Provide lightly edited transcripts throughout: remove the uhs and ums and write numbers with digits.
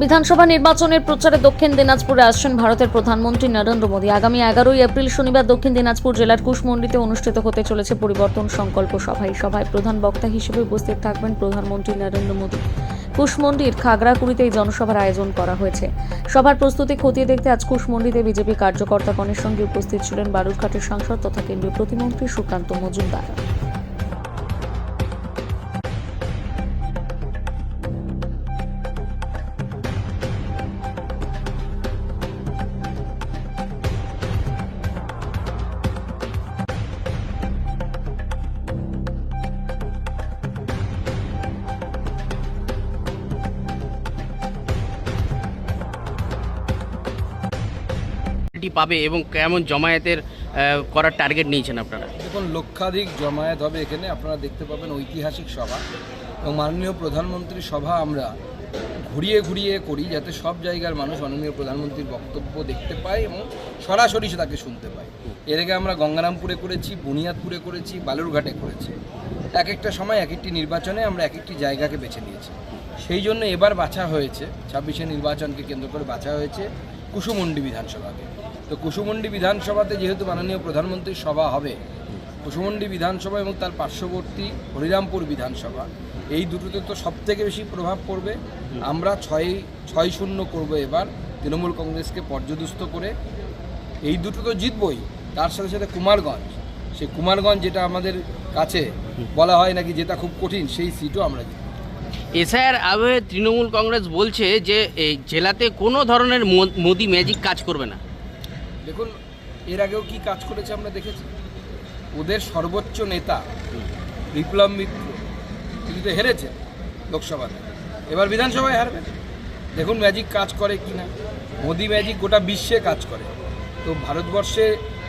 বিধানসভা নির্বাচনের প্রচারে দক্ষিণ দিনাজপুরে আসছেন ভারতের প্রধানমন্ত্রী নরেন্দ্র মোদী। আগামী 11ই এপ্রিল শনিবার দক্ষিণ দিনাজপুর জেলার কুশমন্ডিতে অনুষ্ঠিত হতে চলেছে পরিবর্তন সংকল্প সভা। এই সভায় প্রধান বক্তা হিসেবে উপস্থিত থাকবেন প্রধানমন্ত্রী নরেন্দ্র মোদী। কুশমন্ডির খাগড়াকুড়িতে এই জনসভার আয়োজন করা হয়েছে। সভার প্রস্তুতি খতিয়ে দেখতে আজ কুশমন্ডিতে বিজেপি কার্যকর্তাগণের সঙ্গে উপস্থিত ছিলেন বালুরঘাটের সাংসদ তথা কেন্দ্রীয় প্রতিমন্ত্রী সুকান্ত মজুমদার। পাবে এবং কেমন জমায়েতের করার টার্গেট নিয়েছেন আপনারা? দেখুন, লক্ষাধিক জমায়েত হবে এখানে। আপনারা দেখতে পাবেন ঐতিহাসিক সভা এবং মাননীয় প্রধানমন্ত্রীর সভা আমরা ঘুরিয়ে ঘুরিয়ে করি, যাতে সব জায়গার মানুষ মাননীয় প্রধানমন্ত্রীর বক্তব্য দেখতে পায় এবং সরাসরি সে তাকে শুনতে পায়। এর আগে আমরা গঙ্গারামপুরে করেছি, বুনিয়াদপুরে করেছি, বালুরঘাটে করেছি। এক একটা সময় এক একটি নির্বাচনে আমরা এক একটি জায়গাকে বেছে নিয়েছি। সেই জন্য এবার বাছা হয়েছে, 26শে নির্বাচনকে কেন্দ্র করে বাছা হয়েছে কুশমন্ডি বিধানসভাকে। তো কুশমন্ডি বিধানসভাতে যেহেতু মাননীয় প্রধানমন্ত্রীর সভা হবে, কুশমন্ডি বিধানসভা এবং তার পার্শ্ববর্তী হরিরামপুর বিধানসভা, এই দুটোতে তো সবথেকে বেশি প্রভাব পড়বে। আমরা 6-0 করবো এবার তৃণমূল কংগ্রেসকে পর্যদস্ত করে। এই দুটো তো জিতবই, তার সাথে সাথে কুমারগঞ্জ, সেই কুমারগঞ্জ যেটা আমাদের কাছে বলা হয় নাকি যেটা খুব কঠিন, সেই সিটও আমরা জিতব। এসআইআর আগে তৃণমূল কংগ্রেস বলছে যে এই জেলাতে কোনো ধরনের মোদি ম্যাজিক কাজ করবে না। দেখুন, এর আগেও কি কাজ করেছে আমরা দেখেছি। ওদের সর্বোচ্চ নেতা বিপ্লব মিত্র তিনি তো হেরেছে লোকসভাতে, এবার বিধানসভায় হারবে। দেখুন ম্যাজিক কাজ করে কি না। মোদি ম্যাজিক গোটা বিশ্বে কাজ করে, তো ভারতবর্ষে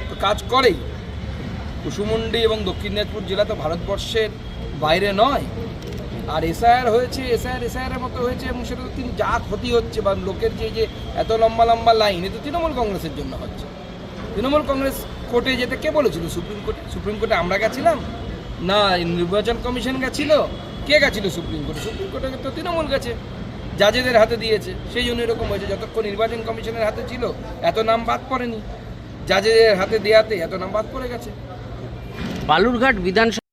তো কাজ করেই। কুশমন্ডি এবং দক্ষিণ দিনাজপুর জেলা তো ভারতবর্ষের বাইরে নয়। আর এসআইআর হয়েছে, এসআইআরের মতো হয়েছে এবং সেটা তো তিনি যা ক্ষতি হচ্ছে বা লোকের যে এত লম্বা লম্বা লাইন, এ তো তৃণমূল কংগ্রেসের জন্য হচ্ছে। তৃণমূল কংগ্রেস কোর্টে যেতে কে বলেছিল? সুপ্রিম কোর্টে আমরা গেছিলাম না, নির্বাচন কমিশন গেছিল? কে গেছিল সুপ্রিম কোর্টে? সুপ্রিম কোর্টে তো তৃণমূল গেছে, জাজেদের হাতে দিয়েছে। সেই জন্য এরকম হয়েছে। যতক্ষণ নির্বাচন কমিশনের হাতে ছিল এত নাম বাদ পড়েনি, জাজেদের হাতে দেওয়াতে এত নাম বাদ পড়ে গেছে। বালুরঘাট বিধানসভা